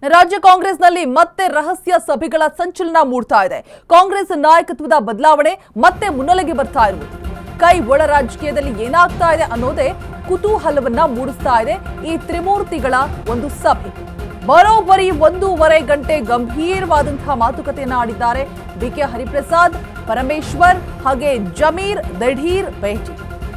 ರಾಜ್ಯ ಕಾಂಗ್ರೆಸ್ನಲ್ಲಿ ಮತ್ತೆ ರಹಸ್ಯ ಸಭೆಗಳ ಸಂಚಲನ ಮೂಡ್ತಾ ಇದೆ. ಕಾಂಗ್ರೆಸ್ ನಾಯಕತ್ವದ ಬದಲಾವಣೆ ಮತ್ತೆ ಮುನ್ನೆಲೆಗೆ ಬರ್ತಾ ಇರುವುದು ಕೈ ಒಳ ರಾಜಕೀಯದಲ್ಲಿ ಏನಾಗ್ತಾ ಇದೆ ಅನ್ನೋದೇ ಕುತೂಹಲವನ್ನ ಮೂಡಿಸ್ತಾ ಇದೆ. ಈ ತ್ರಿಮೂರ್ತಿಗಳ ಒಂದು ಸಭೆ ಬರೋಬ್ಬರಿ 1.5 ಗಂಟೆ ಗಂಭೀರವಾದಂತಹ ಮಾತುಕತೆಯನ್ನ ಆಡಿದ್ದಾರೆ. ಬಿಕೆ ಹರಿಪ್ರಸಾದ್, ಪರಮೇಶ್ವರ್ ಹಾಗೆ ಜಮೀರ್ ದಿಢೀರ್ ಭೇಟಿ.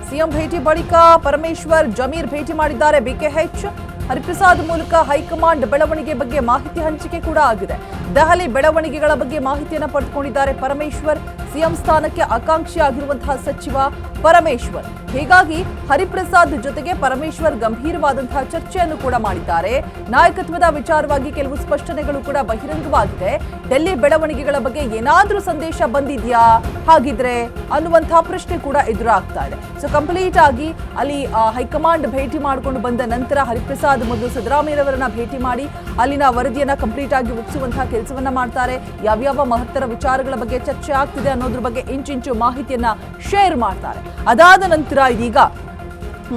ಸಿಎಂ ಭೇಟಿ ಬಳಿಕ ಪರಮೇಶ್ವರ್ ಜಮೀರ್ ಭೇಟಿ ಮಾಡಿದ್ದಾರೆ. ಬಿಕೆಎಚ್ ಹರಿಪ್ರಸಾದ್ ಮೂಲಕ ಹೈಕಮಾಂಡ್ ಬೆಳವಣಿಗೆ ಬಗ್ಗೆ ಮಾಹಿತಿ ಹಂಚಿಕೆ ಕೂಡ ಆಗಿದೆ. ದೆಹಲಿ ಬೆಳವಣಿಗೆಗಳ ಬಗ್ಗೆ ಮಾಹಿತಿಯನ್ನು ಪಡೆದುಕೊಂಡಿದ್ದಾರೆ ಪರಮೇಶ್ವರ್. ಸಿಎಂ ಸ್ಥಾನಕ್ಕೆ ಆಕಾಂಕ್ಷಿ ಆಗಿರುವಂತಹ ಸಚಿವ ಪರಮೇಶ್ವರ್. ಹೀಗಾಗಿ ಹರಿಪ್ರಸಾದ್ ಜೊತೆಗೆ ಪರಮೇಶ್ವರ್ ಗಂಭೀರವಾದಂತಹ ಚರ್ಚೆಯನ್ನು ಕೂಡ ಮಾಡಿದ್ದಾರೆ. ನಾಯಕತ್ವದ ವಿಚಾರವಾಗಿ ಕೆಲವು ಸ್ಪಷ್ಟನೆಗಳು ಕೂಡ ಬಹಿರಂಗವಾಗಿದೆ. ಡೆಲ್ಲಿ ಬೆಳವಣಿಗೆಗಳ ಬಗ್ಗೆ ಏನಾದ್ರೂ ಸಂದೇಶ ಬಂದಿದ್ಯಾ ಹಾಗಿದ್ರೆ ಅನ್ನುವಂತಹ ಪ್ರಶ್ನೆ ಕೂಡ ಎದುರಾಗ್ತಾ ಇದೆ. ಸೊ ಕಂಪ್ಲೀಟ್ ಆಗಿ ಅಲ್ಲಿ ಹೈಕಮಾಂಡ್ ಭೇಟಿ ಮಾಡಿಕೊಂಡು ಬಂದ ನಂತರ ಹರಿಪ್ರಸಾದ್ ಮೊದಲು ಸಿದ್ದರಾಮಯ್ಯರವರನ್ನ ಭೇಟಿ ಮಾಡಿ ಅಲ್ಲಿನ ವರದಿಯನ್ನ ಕಂಪ್ಲೀಟ್ ಆಗಿ ಮುಗಿಸುವಂತಹ ಕೆಲಸವನ್ನ ಮಾಡ್ತಾರೆ. ಯಾವ್ಯಾವ ಮಹತ್ತರ ವಿಚಾರಗಳ ಬಗ್ಗೆ ಚರ್ಚೆ ಆಗ್ತಿದೆ ಅನ್ನೋದ್ರ ಬಗ್ಗೆ ಇಂಚಿಂಚು ಮಾಹಿತಿಯನ್ನ ಶೇರ್ ಮಾಡ್ತಾರೆ. ಅದಾದ ನಂತರ ಇದೀಗ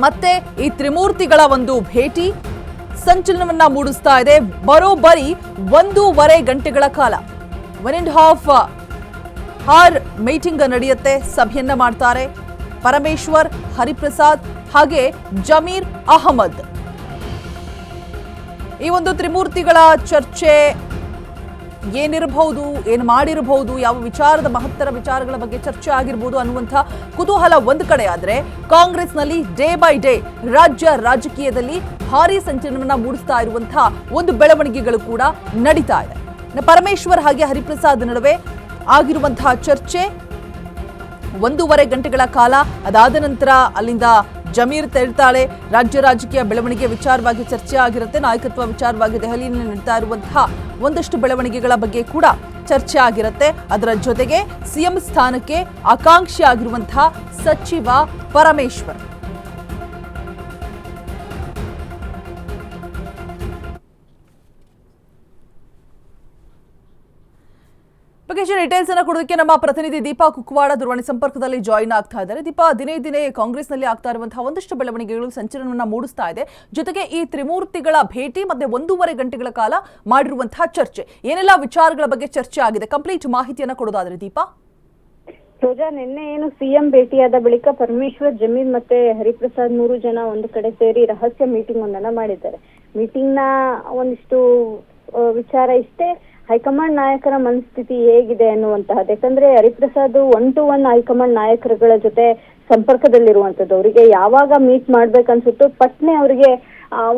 ಮತ್ತೆ ಈ ತ್ರಿಮೂರ್ತಿಗಳ ಒಂದು ಭೇಟಿ ಸಂಚಲನವನ್ನ ಮೂಡಿಸ್ತಾ ಇದೆ. ಬರೋಬ್ಬರಿ 1.5 ಗಂಟೆಗಳ ಕಾಲ 1.5 ಅವರ್ ಮೀಟಿಂಗ್ ನಡೆಯುತ್ತೆ. ಸಭೆಯನ್ನ ಮಾಡ್ತಾರೆ ಪರಮೇಶ್ವರ್, ಹರಿಪ್ರಸಾದ್ ಹಾಗೆ ಜಮೀರ್ ಅಹಮದ್. ಈ ಒಂದು ತ್ರಿಮೂರ್ತಿಗಳ ಚರ್ಚೆ ಏನಿರಬಹುದು, ಏನು ಮಾಡಿರಬಹುದು, ಯಾವ ವಿಚಾರದ ಮಹತ್ತರ ವಿಚಾರಗಳ ಬಗ್ಗೆ ಚರ್ಚೆ ಆಗಿರಬಹುದು ಅನ್ನುವಂಥ ಕುತೂಹಲ ಒಂದು ಕಡೆ ಆದ್ರೆ, ಕಾಂಗ್ರೆಸ್ನಲ್ಲಿ ಡೇ ಬೈ ಡೇ ರಾಜ್ಯ ರಾಜಕೀಯದಲ್ಲಿ ಭಾರಿ ಸಂಚಲನವನ್ನ ಮೂಡಿಸ್ತಾ ಇರುವಂತಹ ಒಂದು ಬೆಳವಣಿಗೆಗಳು ಕೂಡ ನಡೀತಾ ಇದೆ. ಪರಮೇಶ್ವರ್ ಹಾಗೆ ಹರಿಪ್ರಸಾದ್ ನಡುವೆ ಆಗಿರುವಂತಹ ಚರ್ಚೆ 1.5 ಗಂಟೆಗಳ ಕಾಲ. ಅದಾದ ನಂತರ ಅಲ್ಲಿಂದ ಜಮೀರ್ ತೆರಳ್ತಾಳೆ. ರಾಜ್ಯ ರಾಜಕೀಯ ಬೆಳವಣಿಗೆ ವಿಚಾರವಾಗಿ ಚರ್ಚೆ ಆಗಿರುತ್ತೆ. ನಾಯಕತ್ವ ವಿಚಾರವಾಗಿ ದೆಹಲಿಯಲ್ಲಿ ನಡೀತಾ ಇರುವಂತಹ ಒಂದಷ್ಟು ಬೆಳವಣಿಗೆಗಳ ಬಗ್ಗೆ ಕೂಡ ಚರ್ಚೆ ಆಗಿರುತ್ತೆ. ಅದರ ಜೊತೆಗೆ ಸಿಎಂ ಸ್ಥಾನಕ್ಕೆ ಆಕಾಂಕ್ಷಿ ಆಗಿರುವಂತಹ ಸಚಿವ ಪರಮೇಶ್ವರ್. ಬಗ್ಗೆ ಡೀಟೇಲ್ಸ್ ಅನ್ನು ಕೊಡೋದಕ್ಕೆ ನಮ್ಮ ಪ್ರತಿನಿಧಿ ದೀಪಾ ಕುಕ್ವಾಡ ದೂರವಾಣಿ ಸಂಪರ್ಕದಲ್ಲಿ ಜಾಯಿನ್ ಆಗ್ತಾ ಇದ್ದಾರೆ. ದೀಪಾ, ದಿನೇ ದಿನೇ ಕಾಂಗ್ರೆಸ್ನಲ್ಲಿ ಆಗ್ತಾ ಇರುವಂತಹ ಒಂದಷ್ಟು ಬೆಳವಣಿಗೆಗಳು ಸಂಚಲನವನ್ನ ಮೂಡಿಸ್ತಾ ಇದೆ. ಜೊತೆಗೆ ಈ ತ್ರಿಮೂರ್ತಿಗಳ ಭೇಟಿ ಮತ್ತೆ 1.5 ಗಂಟೆಗಳ ಕಾಲ ಮಾಡಿರುವಂತಹ ಚರ್ಚೆ, ಏನೆಲ್ಲ ವಿಚಾರಗಳ ಬಗ್ಗೆ ಚರ್ಚೆ ಆಗಿದೆ, ಕಂಪ್ಲೀಟ್ ಮಾಹಿತಿಯನ್ನ ಕೊಡೋದಾದ್ರೆ ದೀಪಾ. ರೋಜಾ, ನಿನ್ನೆ ಏನು ಸಿಎಂ ಭೇಟಿಯಾದ ಬಳಿಕ ಪರಮೇಶ್ವರ್, ಜಮೀರ್ ಮತ್ತೆ ಹರಿಪ್ರಸಾದ್ 3 ಜನ ಒಂದು ಕಡೆ ಸೇರಿ ರಹಸ್ಯ ಮೀಟಿಂಗ್ ಒಂದನ್ನ ಮಾಡಿದ್ದಾರೆ. ಮೀಟಿಂಗ್ ನ ಒಂದಿಷ್ಟು ವಿಚಾರ ಇಷ್ಟೇ, ಹೈಕಮಾಂಡ್ ನಾಯಕರ ಮನಸ್ಥಿತಿ ಹೇಗಿದೆ ಅನ್ನುವಂತಹದ್ದು. ಯಾಕಂದ್ರೆ ಹರಿಪ್ರಸಾದ್ 1 to 1 ಹೈಕಮಾಂಡ್ ನಾಯಕರುಗಳ ಜೊತೆ ಸಂಪರ್ಕದಲ್ಲಿರುವಂತದ್ದು. ಅವರಿಗೆ ಯಾವಾಗ ಮೀಟ್ ಮಾಡ್ಬೇಕನ್ಸುತ್ತೋ ಪಟ್ನೆ ಅವರಿಗೆ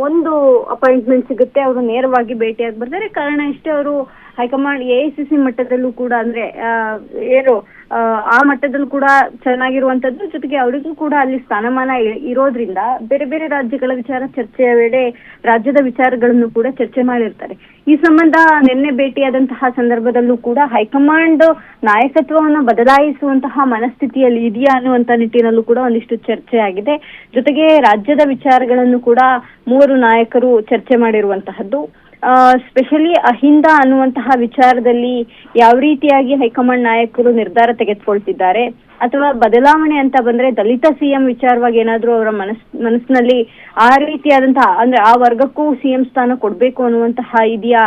ಒಂದು ಅಪಾಯಿಂಟ್ಮೆಂಟ್ ಸಿಗುತ್ತೆ, ಅವರು ನೇರವಾಗಿ ಭೇಟಿಯಾಗಿ ಬರ್ತಾರೆ. ಕಾರಣ ಇಷ್ಟೇ, ಅವರು ಹೈಕಮಾಂಡ್ AICC ಮಟ್ಟದಲ್ಲೂ ಕೂಡ ಅಂದ್ರೆ ಆ ಮಟ್ಟದಲ್ಲೂ ಕೂಡ ಚೆನ್ನಾಗಿರುವಂತದ್ದು. ಜೊತೆಗೆ ಅವರಿಗೂ ಕೂಡ ಅಲ್ಲಿ ಸ್ಥಾನಮಾನ ಇರೋದ್ರಿಂದ ಬೇರೆ ಬೇರೆ ರಾಜ್ಯಗಳ ವಿಚಾರ ಚರ್ಚೆಯ ವೇಳೆ ರಾಜ್ಯದ ವಿಚಾರಗಳನ್ನು ಕೂಡ ಚರ್ಚೆ ಮಾಡಿರ್ತಾರೆ. ಈ ಸಂಬಂಧ ನಿನ್ನೆ ಭೇಟಿಯಾದಂತಹ ಸಂದರ್ಭದಲ್ಲೂ ಕೂಡ ಹೈಕಮಾಂಡ್ ನಾಯಕತ್ವವನ್ನು ಬದಲಾಯಿಸುವಂತಹ ಮನಸ್ಥಿತಿಯಲ್ಲಿ ಇದೆಯಾ ಅನ್ನುವಂತ ನಿಟ್ಟಿನಲ್ಲೂ ಕೂಡ ಒಂದಿಷ್ಟು ಚರ್ಚೆ ಆಗಿದೆ. ಜೊತೆಗೆ ರಾಜ್ಯದ ವಿಚಾರಗಳನ್ನು ಕೂಡ 3 ನಾಯಕರು ಚರ್ಚೆ ಮಾಡಿರುವಂತಹದ್ದು. ಸ್ಪೆಷಲಿ ಅಹಿಂದ ಅನ್ನುವಂತಹ ವಿಚಾರದಲ್ಲಿ ಯಾವ ರೀತಿಯಾಗಿ ಹೈಕಮಾಂಡ್ ನಾಯಕರು ನಿರ್ಧಾರ ತೆಗೆದುಕೊಳ್ತಿದ್ದಾರೆ, ಅಥವಾ ಬದಲಾವಣೆ ಅಂತ ಬಂದ್ರೆ ದಲಿತ ಸಿಎಂ ವಿಚಾರವಾಗಿ ಏನಾದ್ರೂ ಅವರ ಮನಸ್ಸಿನಲ್ಲಿ ಆ ರೀತಿಯಾದಂತಹ ಅಂದ್ರೆ ಆ ವರ್ಗಕ್ಕೂ ಸಿಎಂ ಸ್ಥಾನ ಕೊಡ್ಬೇಕು ಅನ್ನುವಂತಹ ಇದೆಯಾ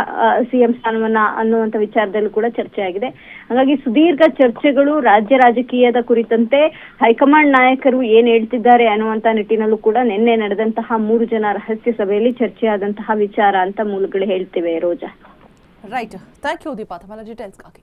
ಸಿಎಂ ಸ್ಥಾನವನ್ನ ಅನ್ನುವಂತ ವಿಚಾರದಲ್ಲೂ ಕೂಡ ಚರ್ಚೆ ಆಗಿದೆ. ಹಾಗಾಗಿ ಸುದೀರ್ಘ ಚರ್ಚೆಗಳು ರಾಜ್ಯ ರಾಜಕೀಯದ ಕುರಿತಂತೆ ಹೈಕಮಾಂಡ್ ನಾಯಕರು ಏನ್ ಹೇಳ್ತಿದ್ದಾರೆ ಅನ್ನುವಂತ ನಿಟ್ಟಿನಲ್ಲೂ ಕೂಡ ನಿನ್ನೆ ನಡೆದಂತಹ 3 ಜನ ರಹಸ್ಯ ಸಭೆಯಲ್ಲಿ ಚರ್ಚೆಯಾದಂತಹ ವಿಚಾರ ಅಂತ ಮೂಲಗಳು ಹೇಳ್ತಿವೆ. ರೋಜಾ, ರೈಟ್, ಥ್ಯಾಂಕ್ ಯು ದೀಪಾ ತಮ್ಮ ಡೀಟೇಲ್ಸ್ಗಾಗಿ.